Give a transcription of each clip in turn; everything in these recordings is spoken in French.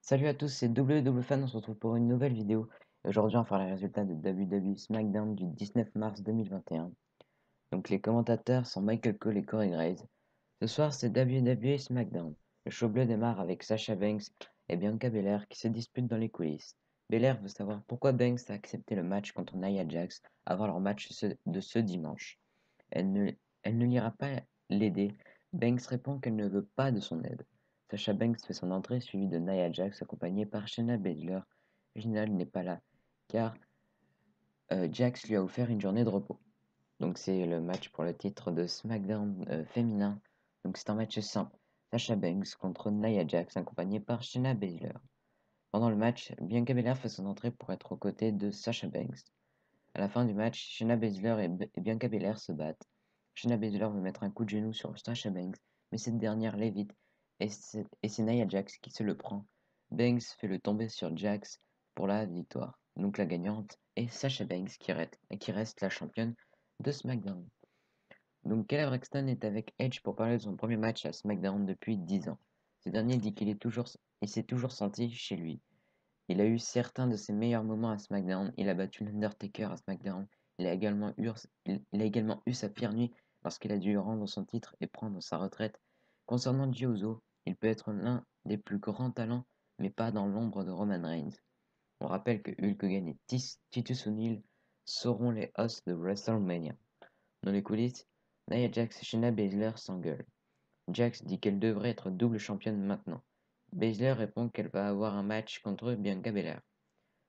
Salut à tous, c'est WWFan, on se retrouve pour une nouvelle vidéo. Et aujourd'hui, on va faire les résultats de WWE SmackDown du 19 mars 2021. Donc les commentateurs sont Michael Cole et Corey Graves. Ce soir, c'est WWE SmackDown. Le show bleu démarre avec Sasha Banks et Bianca Belair qui se disputent dans les coulisses. Belair veut savoir pourquoi Banks a accepté le match contre Nia Jax avant leur match de ce dimanche. Elle ne, elle ne l'ira pas l'aider. Banks répond qu'elle ne veut pas de son aide. Sasha Banks fait son entrée suivie de Nia Jax accompagnée par Shayna Baszler. Reginald n'est pas là car Jax lui a offert une journée de repos. Donc c'est le match pour le titre de SmackDown féminin. Donc c'est un match simple. Sasha Banks contre Nia Jax accompagnée par Shayna Baszler. Pendant le match, Bianca Belair fait son entrée pour être aux côtés de Sasha Banks. À la fin du match, Shayna Baszler et Bianca Belair se battent. Shayna Baszler veut mettre un coup de genou sur Sasha Banks, mais cette dernière l'évite et c'est Nia Jax qui se le prend. Banks fait le tomber sur Jax pour la victoire. Donc la gagnante est Sasha Banks qui reste la championne de SmackDown. Donc Kelly Braxton est avec Edge pour parler de son premier match à SmackDown depuis 10 ans. Ce dernier dit il s'est toujours senti chez lui. Il a eu certains de ses meilleurs moments à SmackDown. Il a battu l'Undertaker à SmackDown. Il a également eu sa pire nuit lorsqu'il a dû rendre son titre et prendre sa retraite. Concernant Jey Uso, il peut être l'un des plus grands talents, mais pas dans l'ombre de Roman Reigns. On rappelle que Hulk Hogan et Titus O'Neil seront les hosts de WrestleMania. Dans les coulisses, Nia Jax et Shayna Baszler s'engueulent. Jax dit qu'elle devrait être double championne maintenant. Baszler répond qu'elle va avoir un match contre Bianca Belair.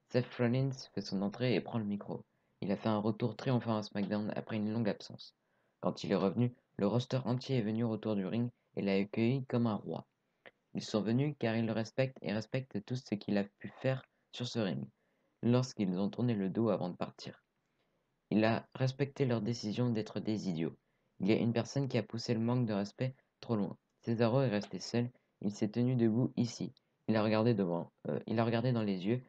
Seth Rollins fait son entrée et prend le micro. Il a fait un retour triomphant à SmackDown après une longue absence. Quand il est revenu, le roster entier est venu autour du ring et l'a accueilli comme un roi. Ils sont venus car ils le respectent et respectent tout ce qu'il a pu faire sur ce ring, lorsqu'ils ont tourné le dos avant de partir. Il a respecté leur décision d'être des idiots. Il y a une personne qui a poussé le manque de respect trop loin. Cesaro est resté seul, il s'est tenu debout ici. Il a regardé dans les yeux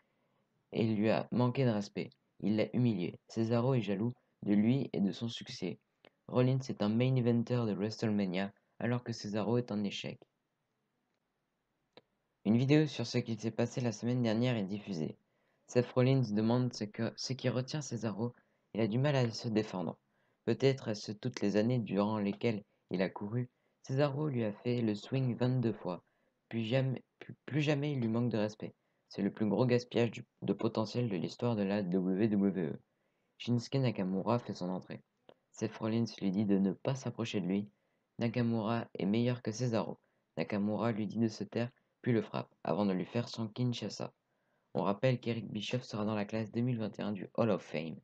et il lui a manqué de respect. Il l'a humilié. Cesaro est jaloux de lui et de son succès. Rollins est un main eventer de WrestleMania alors que Cesaro est un échec. Une vidéo sur ce qui s'est passé la semaine dernière est diffusée. Seth Rollins demande ce qui retient Cesaro. Il a du mal à se défendre. Peut-être est-ce toutes les années durant lesquelles il a couru. Cesaro lui a fait le swing 22 fois. Plus jamais il lui manque de respect. C'est le plus gros gaspillage de potentiel de l'histoire de la WWE. Shinsuke Nakamura fait son entrée. Seth Rollins lui dit de ne pas s'approcher de lui. Nakamura est meilleur que Cesaro. Nakamura lui dit de se taire, puis le frappe, avant de lui faire son Kinshasa. On rappelle qu'Eric Bischoff sera dans la classe 2021 du Hall of Fame.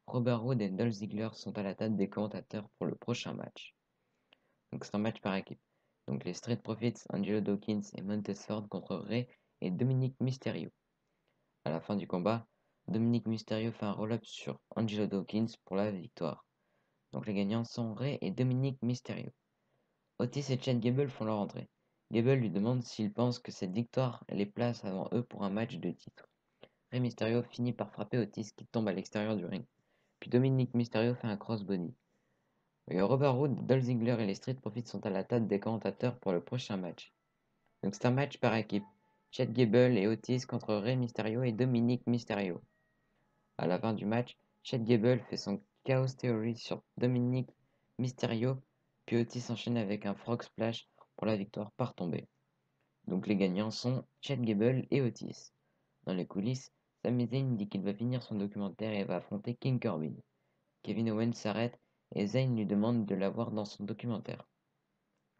Robert Roode et Dolph Ziggler sont à la table des commentateurs pour le prochain match. Donc c'est un match par équipe. Donc les Street Profits, Angelo Dawkins et Montez Ford contre Ray et Dominic Mysterio. À la fin du combat, Dominic Mysterio fait un roll-up sur Angelo Dawkins pour la victoire. Donc les gagnants sont Ray et Dominic Mysterio. Otis et Chad Gable font leur entrée. Gable lui demande s'il pense que cette victoire les place avant eux pour un match de titre. Rey Mysterio finit par frapper Otis qui tombe à l'extérieur du ring. Puis Dominic Mysterio fait un crossbody. Robert Roode, Dolph Ziggler et les Street Profits sont à la table des commentateurs pour le prochain match. Donc c'est un match par équipe. Chad Gable et Otis contre Rey Mysterio et Dominic Mysterio. À la fin du match, Chad Gable fait son Chaos Theory sur Dominic Mysterio, puis Otis enchaîne avec un Frog Splash pour la victoire par tombée. Donc les gagnants sont Chad Gable et Otis. Dans les coulisses, Sami Zayn dit qu'il va finir son documentaire et va affronter King Corbin. Kevin Owens s'arrête et Zayn lui demande de l'avoir dans son documentaire.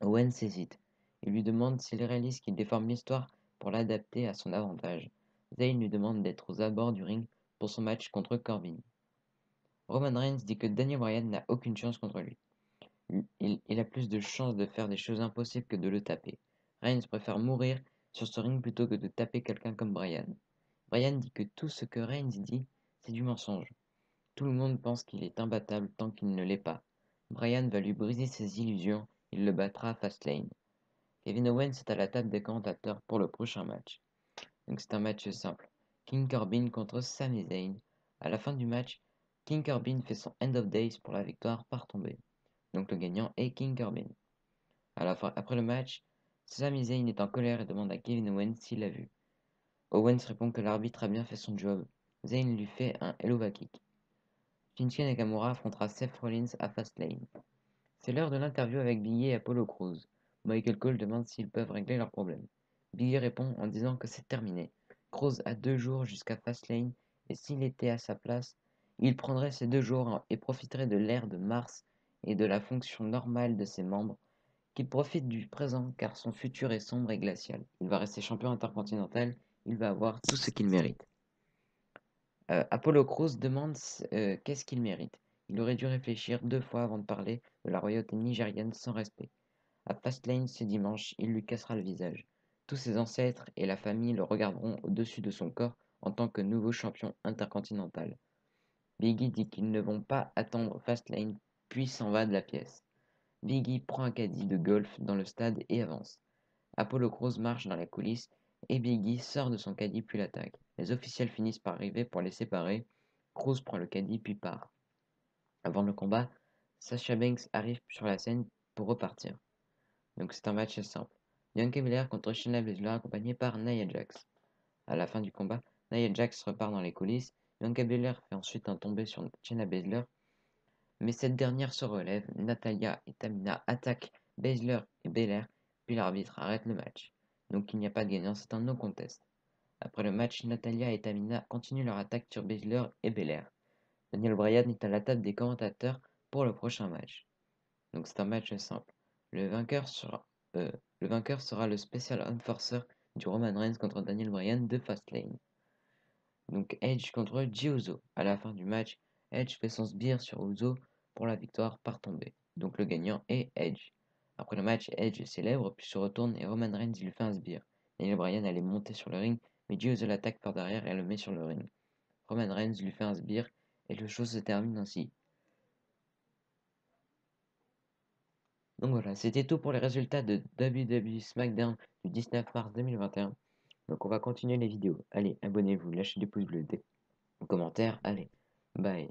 Owens hésite. Il lui demande s'il réalise qu'il déforme l'histoire pour l'adapter à son avantage. Zayn lui demande d'être aux abords du ring pour son match contre Corbin. Roman Reigns dit que Daniel Bryan n'a aucune chance contre lui. Il a plus de chances de faire des choses impossibles que de le taper. Reigns préfère mourir sur ce ring plutôt que de taper quelqu'un comme Bryan. Bryan dit que tout ce que Reigns dit, c'est du mensonge. Tout le monde pense qu'il est imbattable tant qu'il ne l'est pas. Bryan va lui briser ses illusions, il le battra à Fastlane. Kevin Owens est à la table des commentateurs pour le prochain match. Donc c'est un match simple. King Corbin contre Sami Zayn. À la fin du match, King Corbin fait son End of Days pour la victoire par tombée. Donc le gagnant est King Corbin. Après le match, Sami Zayn est en colère et demande à Kevin Owens s'il l'a vu. Owens répond que l'arbitre a bien fait son job. Zayn lui fait un Helluva Kick. Shinsuke Nakamura affrontera Seth Rollins à Fastlane. C'est l'heure de l'interview avec Biggie et Apollo Crews. Michael Cole demande s'ils peuvent régler leurs problèmes. Biggie répond en disant que c'est terminé. Crews a 2 jours jusqu'à Fastlane et s'il était à sa place, il prendrait ces 2 jours et profiterait de l'ère de Mars et de la fonction normale de ses membres, qu'il profite du présent car son futur est sombre et glacial. Il va rester champion intercontinental, il va avoir tout ce qu'il mérite. Apollo Crews demande qu'est-ce qu'il mérite. Il aurait dû réfléchir 2 fois avant de parler de la royauté nigériane sans respect. À Fastlane ce dimanche, il lui cassera le visage. Tous ses ancêtres et la famille le regarderont au-dessus de son corps en tant que nouveau champion intercontinental. Biggie dit qu'ils ne vont pas attendre Fastlane, puis s'en va de la pièce. Biggie prend un caddie de golf dans le stade et avance. Apollo Crews marche dans la coulisse et Biggie sort de son caddie puis l'attaque. Les officiels finissent par arriver pour les séparer. Crews prend le caddie puis part. Avant le combat, Sasha Banks arrive sur la scène pour repartir. Donc c'est un match simple. Bianca Belair contre Shayna Baszler accompagnée par Nia Jax. À la fin du combat, Nia Jax repart dans les coulisses. Bianca Belair fait ensuite un tombé sur Shayna Baszler, mais cette dernière se relève. Natalya et Tamina attaquent Baszler et Belair, puis l'arbitre arrête le match. Donc il n'y a pas de gagnant, c'est un no contest. Après le match, Natalya et Tamina continuent leur attaque sur Baszler et Belair. Daniel Bryan est à la table des commentateurs pour le prochain match. Donc c'est un match simple. Le vainqueur sera, euh, le vainqueur sera le Special Enforcer du Roman Reigns contre Daniel Bryan de Fastlane. Donc Edge contre Jey Uso. À la fin du match, Edge fait son sbire sur Uso pour la victoire par tombée. Donc le gagnant est Edge. Après le match, Edge célèbre puis se retourne et Roman Reigns lui fait un sbire. Daniel Bryan allait monter sur le ring, mais Jey Uso l'attaque par derrière et le met sur le ring. Roman Reigns lui fait un sbire et le show se termine ainsi. Donc voilà, c'était tout pour les résultats de WWE SmackDown du 19 mars 2021. Donc on va continuer les vidéos. Allez, abonnez-vous, lâchez des pouces bleus, des commentaires. Allez, bye.